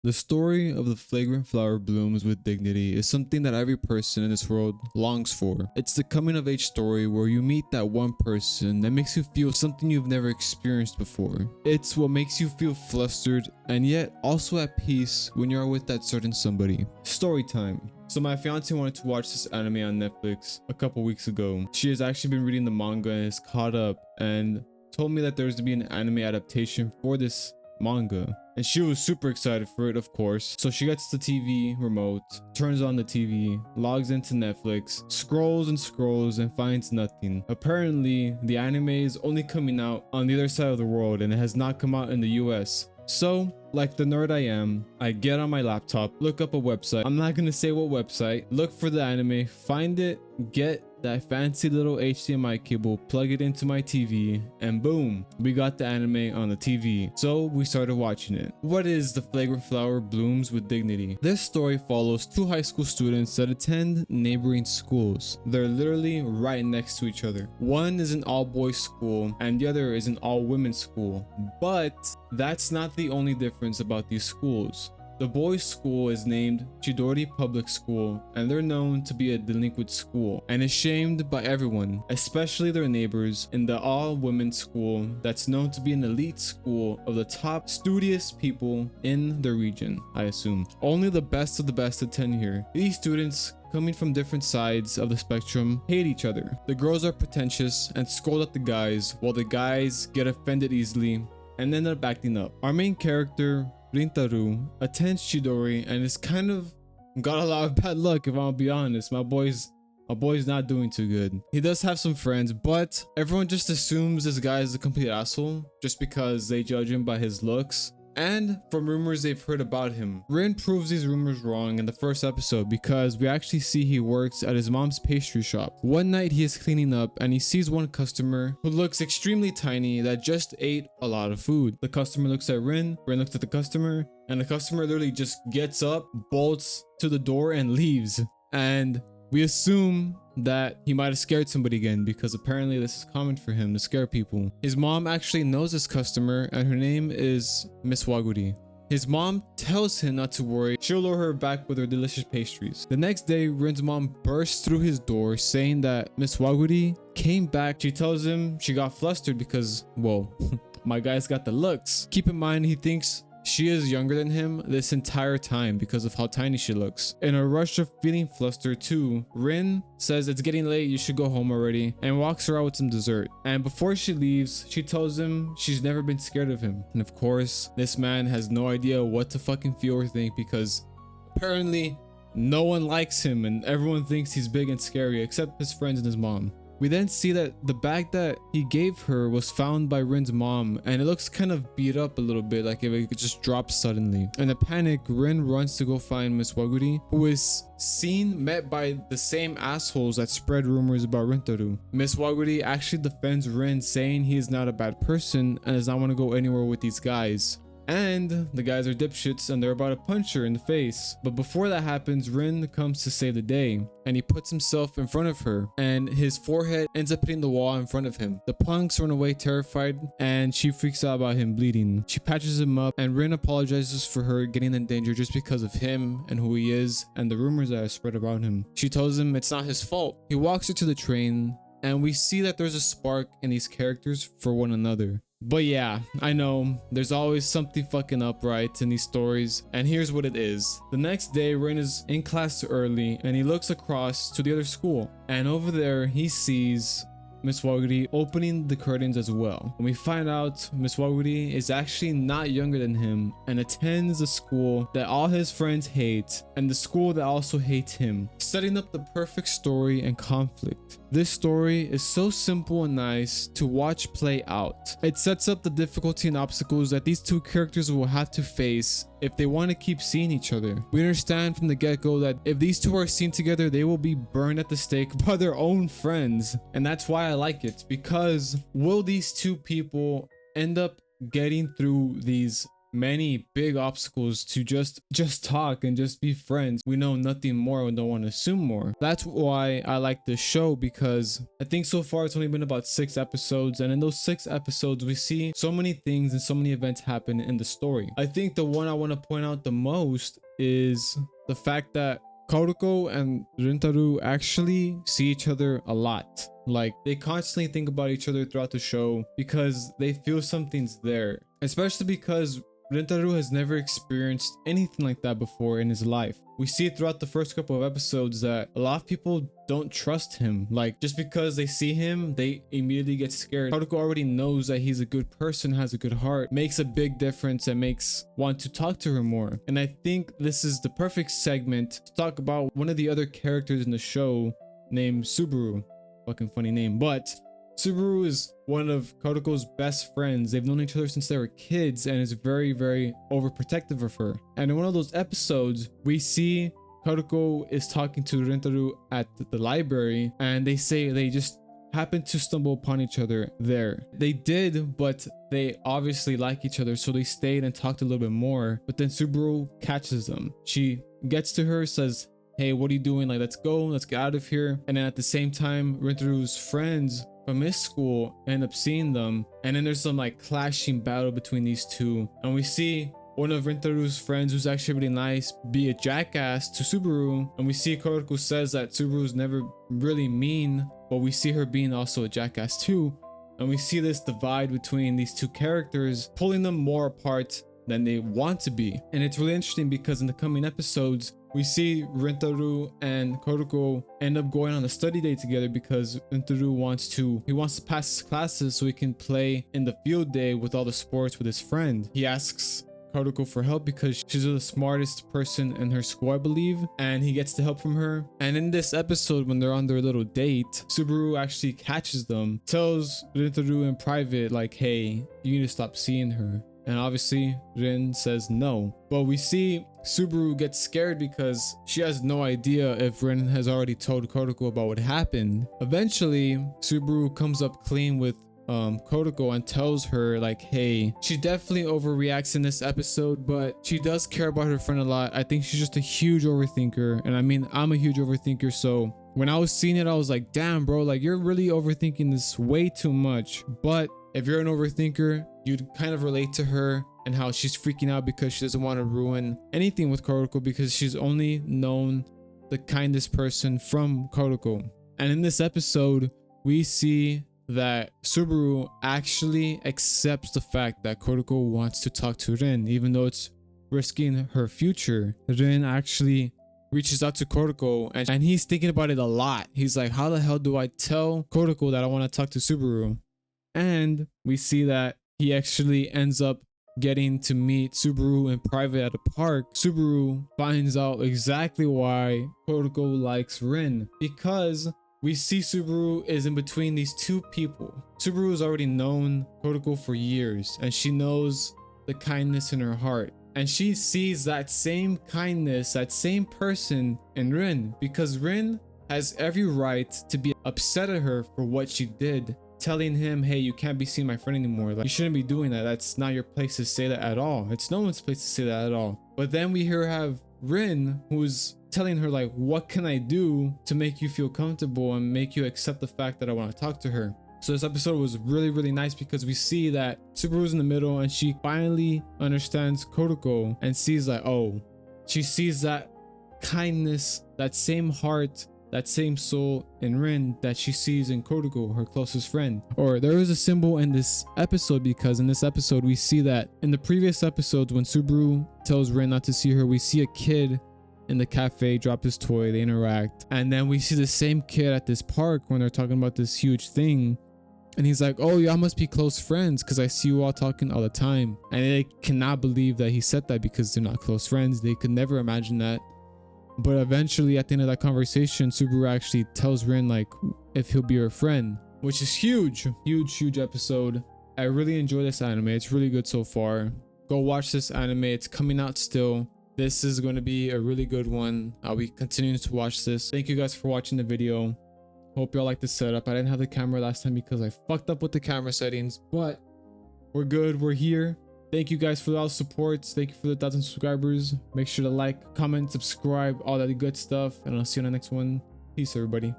The story of the flagrant flower blooms with dignity is something that every person in this world longs for. It's the coming of age story where you meet that one person that makes you feel something you've never experienced before. It's what makes you feel flustered and yet also at peace when you're with that certain somebody. Story time. So my fiance wanted to watch this anime on Netflix a couple weeks ago. She has actually been reading the manga and is caught up and told me that there's to be an anime adaptation for this manga, and she was super excited for it, of course. So she gets the TV remote, turns on the TV, logs into Netflix, scrolls and scrolls and finds nothing. Apparently the anime is only coming out on the other side of the world and it has not come out in the US. So, like the nerd I am, I get on my laptop, look up a website. I'm not gonna say what website. Look for the anime, find it, get that fancy little HDMI cable, plug it into my TV, and boom, we got the anime on the TV. So we started watching it. What is The Flagrant Flower Blooms with Dignity? This story follows two high school students that attend neighboring schools. They're literally right next to each other. One is an all-boys school and the other is an all-women's school. But that's not the only difference about these schools. The boys' school is named Chidori Public School, and they're known to be a delinquent school and is shamed by everyone, especially their neighbors, in the all-women's school that's known to be an elite school of the top studious people in the region, I assume. Only the best of the best attend here. These students, coming from different sides of the spectrum, hate each other. The girls are pretentious and scold at the guys, while the guys get offended easily and end up acting up. Our main character, Rintaru, attends Chidori and is kind of got a lot of bad luck, if I'll be honest. My boy's not doing too good. He does have some friends, but everyone just assumes this guy is a complete asshole just because they judge him by his looks and from rumors they've heard about him. Rin proves these rumors wrong in the first episode because we actually see he works at his mom's pastry shop. One night he is cleaning up and he sees one customer who looks extremely tiny that just ate a lot of food. The customer looks at Rin looks at the customer, and the customer literally just gets up, bolts to the door and leaves. And we assume that he might have scared somebody again because apparently this is common for him to scare people. His mom actually knows this customer and her name is Miss Waguri. His mom tells him not to worry, she'll lure her back with her delicious pastries. The next day, Rin's mom bursts through his door saying that Miss Waguri came back. She tells him she got flustered because, well, my guy's got the looks. Keep in mind, he thinks she is younger than him this entire time because of how tiny she looks. In a rush of feeling flustered too, Rin says it's getting late, you should go home already, and walks her out with some dessert. And before she leaves, she tells him she's never been scared of him. And of course, this man has no idea what to fucking feel or think because apparently no one likes him and everyone thinks he's big and scary except his friends and his mom. We then see that the bag that he gave her was found by Rin's mom and it looks kind of beat up a little bit, like if it just dropped suddenly. In a panic, Rin runs to go find Miss Waguri, who is met by the same assholes that spread rumors about Rintaru. Miss Waguri actually defends Rin, saying he is not a bad person and does not want to go anywhere with these guys. And the guys are dipshits and they're about to punch her in the face. But before that happens, Rin comes to save the day and he puts himself in front of her and his forehead ends up hitting the wall in front of him. The punks run away terrified and she freaks out about him bleeding. She patches him up and Rin apologizes for her getting in danger just because of him and who he is and the rumors that are spread around him. She tells him it's not his fault. He walks her to the train and we see that there's a spark in these characters for one another. But yeah, I know there's always something fucking up right in these stories, and here's what it is. The next day, Rin is in class early and he looks across to the other school, and over there he sees Miss Waguri opening the curtains as well. And we find out Miss Waguri is actually not younger than him and attends the school that all his friends hate and the school that also hates him, setting up the perfect story and conflict. This story is so simple and nice to watch play out. It sets up the difficulty and obstacles that these two characters will have to face if they want to keep seeing each other. We understand from the get-go that if these two are seen together, they will be burned at the stake by their own friends. And that's why I like it, because will these two people end up getting through these many big obstacles to just talk and just be friends. We know nothing more and don't want to assume more. That's why I like this show, because I think so far it's only been about 6 episodes, and in those 6 episodes we see so many things and so many events happen in the story. I think the one I want to point out the most is the fact that Kaoruko and Rintaro actually see each other a lot. Like, they constantly think about each other throughout the show because they feel something's there. Especially because Rintaro has never experienced anything like that before in his life. We see throughout the first couple of episodes that a lot of people don't trust him. Like, just because they see him, they immediately get scared. Kaoruko already knows that he's a good person, has a good heart, makes a big difference, and makes want to talk to her more. And I think this is the perfect segment to talk about one of the other characters in the show named Subaru. Fucking funny name, but Subaru is one of Kaoruko's best friends. They've known each other since they were kids and is very, very overprotective of her. And in one of those episodes, we see Kaoruko is talking to Rintaro at the library, and they say they just happened to stumble upon each other there. They did, but they obviously like each other, so they stayed and talked a little bit more. But then Subaru catches them. She gets to her, says, "Hey, what are you doing? Like, let's go, let's get out of here." And then at the same time, Rintaru's friends from his school end up seeing them, and then there's some like clashing battle between these two, and we see one of Rintaru's friends, who's actually really nice, be a jackass to Subaru, and we see Kaoruko says that Subaru's never really mean, but we see her being also a jackass too, and we see this divide between these two characters, pulling them more apart than they want to be. And it's really interesting because in the coming episodes, we see Rintaro and Kaoruko end up going on a study day together because Rintaro wants to pass his classes so he can play in the field day with all the sports with his friend. He asks Kaoruko for help because she's the smartest person in her school, I believe, and he gets the help from her. And in this episode, when they're on their little date, Subaru actually catches them, tells Rintaro in private, like, "Hey, you need to stop seeing her." And obviously Rin says no, but we see Subaru get scared because she has no idea if Rin has already told Kaoruko about what happened. Eventually Subaru comes up clean with Kaoruko and tells her, like, hey, she definitely overreacts in this episode, but she does care about her friend a lot. I think she's just a huge overthinker, and I mean, I'm a huge overthinker, so when I was seeing it, I was like, damn bro, like, you're really overthinking this way too much. But if you're an overthinker, you'd kind of relate to her and how she's freaking out because she doesn't want to ruin anything with Kaoruko, because she's only known the kindest person from Kaoruko. And in this episode, we see that Subaru actually accepts the fact that Kaoruko wants to talk to Rin, even though it's risking her future. Rin actually reaches out to Kaoruko, and he's thinking about it a lot. He's like, how the hell do I tell Kaoruko that I want to talk to Subaru? And we see that he actually ends up getting to meet Subaru in private at a park. Subaru finds out exactly why Kaoruko likes Rin, because we see Subaru is in between these two people. Subaru has already known Kaoruko for years, and she knows the kindness in her heart. And she sees that same kindness, that same person in Rin, because Rin has every right to be upset at her for what she did, telling him, hey, you can't be seeing my friend anymore. Like, you shouldn't be doing that. That's not your place to say that at all. It's no one's place to say that at all. But then we have Rin, who's telling her, like, what can I do to make you feel comfortable and make you accept the fact that I want to talk to her? So this episode was really, really nice because we see that Subaru's in the middle, and she finally understands Kaoruko and sees, like, oh, she sees that kindness, that same heart, that same soul in Rin that she sees in Kaoruko, her closest friend. Or there is a symbol in this episode, because in this episode we see that in the previous episodes, when Subaru tells Rin not to see her, we see a kid in the cafe drop his toy, they interact, and then we see the same kid at this park when they're talking about this huge thing, and he's like, oh, y'all must be close friends because I see you all talking all the time. And they cannot believe that he said that because they're not close friends. They could never imagine that. But eventually at the end of that conversation, Subaru actually tells Rin, like, if he'll be her friend, which is huge, huge episode. I really enjoy this anime. It's really good so far. Go watch this anime. It's coming out still. This is going to be a really good one. I'll be continuing to watch this. Thank you guys for watching the video. Hope y'all like the setup. I didn't have the camera last time because I fucked up with the camera settings, but we're good. We're here. Thank you guys for all the supports. Thank you for the 1,000 subscribers. Make sure to like, comment, subscribe, all that good stuff. And I'll see you on the next one. Peace, everybody.